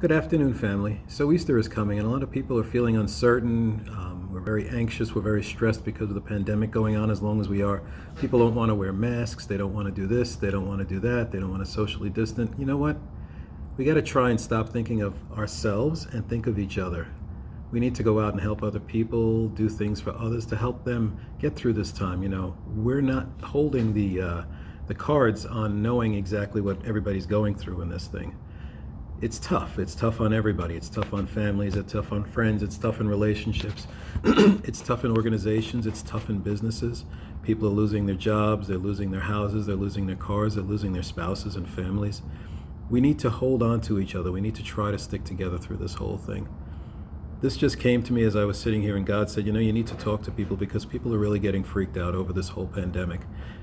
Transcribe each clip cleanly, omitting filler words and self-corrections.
Good afternoon, family. So Easter is coming, and a lot of people are feeling uncertain. We're very anxious. We're very stressed because of the pandemic going on. As long as we are, people don't want to wear masks. They don't want to do this. They don't want to do that. They don't want to socially distant. You know what? We got to try and stop thinking of ourselves and think of each other. We need to go out and help other people, do things for others to help them get through this time. We're not holding the cards on knowing exactly what everybody's going through in this thing. It's tough. It's tough on everybody. It's tough on families. It's tough on friends. It's tough in relationships. It's tough in organizations. It's tough in businesses. People are losing their jobs. They're losing their houses. They're losing their cars. They're losing their spouses and families. We need to hold on to each other. We need to try to stick together through this whole thing. This just came to me as I was sitting here, and God said, you need to talk to people because people are really getting freaked out over this whole pandemic,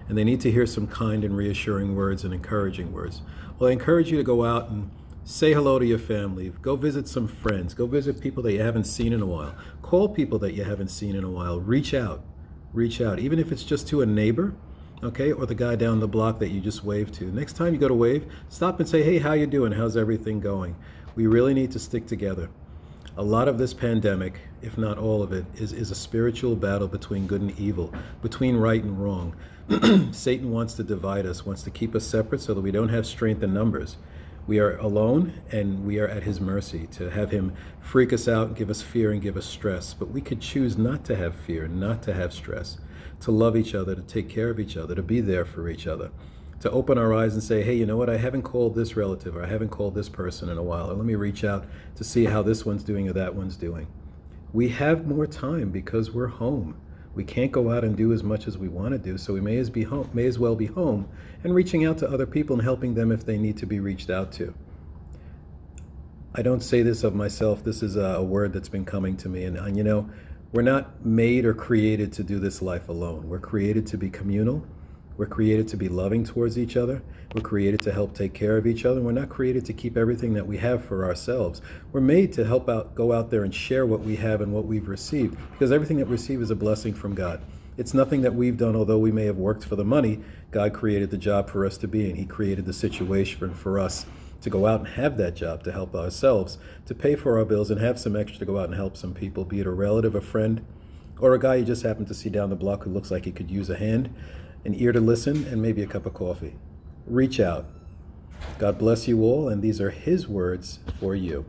and they need to hear some kind and reassuring words and encouraging words. Well, I encourage you to go out and say hello to your family. Go visit some friends. Go visit people that you haven't seen in a while. Call people that you haven't seen in a while. Reach out. Reach out. Even if it's just to a neighbor, okay, or the guy down the block that you just waved to. Next time you go to wave, stop and say, hey, how you doing? How's everything going? We really need to stick together. A lot of this pandemic, if not all of it, is a spiritual battle between good and evil, between right and wrong. Satan wants to divide us, wants to keep us separate so that we don't have strength in numbers. We are alone, and we are at his mercy to have him freak us out and give us fear and give us stress. But we could choose not to have fear, not to have stress, to love each other, to take care of each other, to be there for each other, to open our eyes and say, hey, you know what? I haven't called this relative, or I haven't called this person in a while. Or let me reach out to see how this one's doing or that one's doing. We have more time because we're home. We can't go out and do as much as we want to do, so we may as well be home and reaching out to other people and helping them if they need to be reached out to. I don't say this of myself. This is a word that's been coming to me. And we're not made or created to do this life alone. We're created to be communal. We're created to be loving towards each other. We're created to help take care of each other. We're not created to keep everything that we have for ourselves. We're made to go out there and share what we have and what we've received, because everything that we receive is a blessing from God. It's nothing that we've done, although we may have worked for the money. God created the job for us to be in. He created the situation for us to go out and have that job, to help ourselves, to pay for our bills and have some extra to go out and help some people, be it a relative, a friend, or a guy you just happen to see down the block who looks like he could use a hand, an ear to listen, and maybe a cup of coffee. Reach out. God bless you all, and these are his words for you.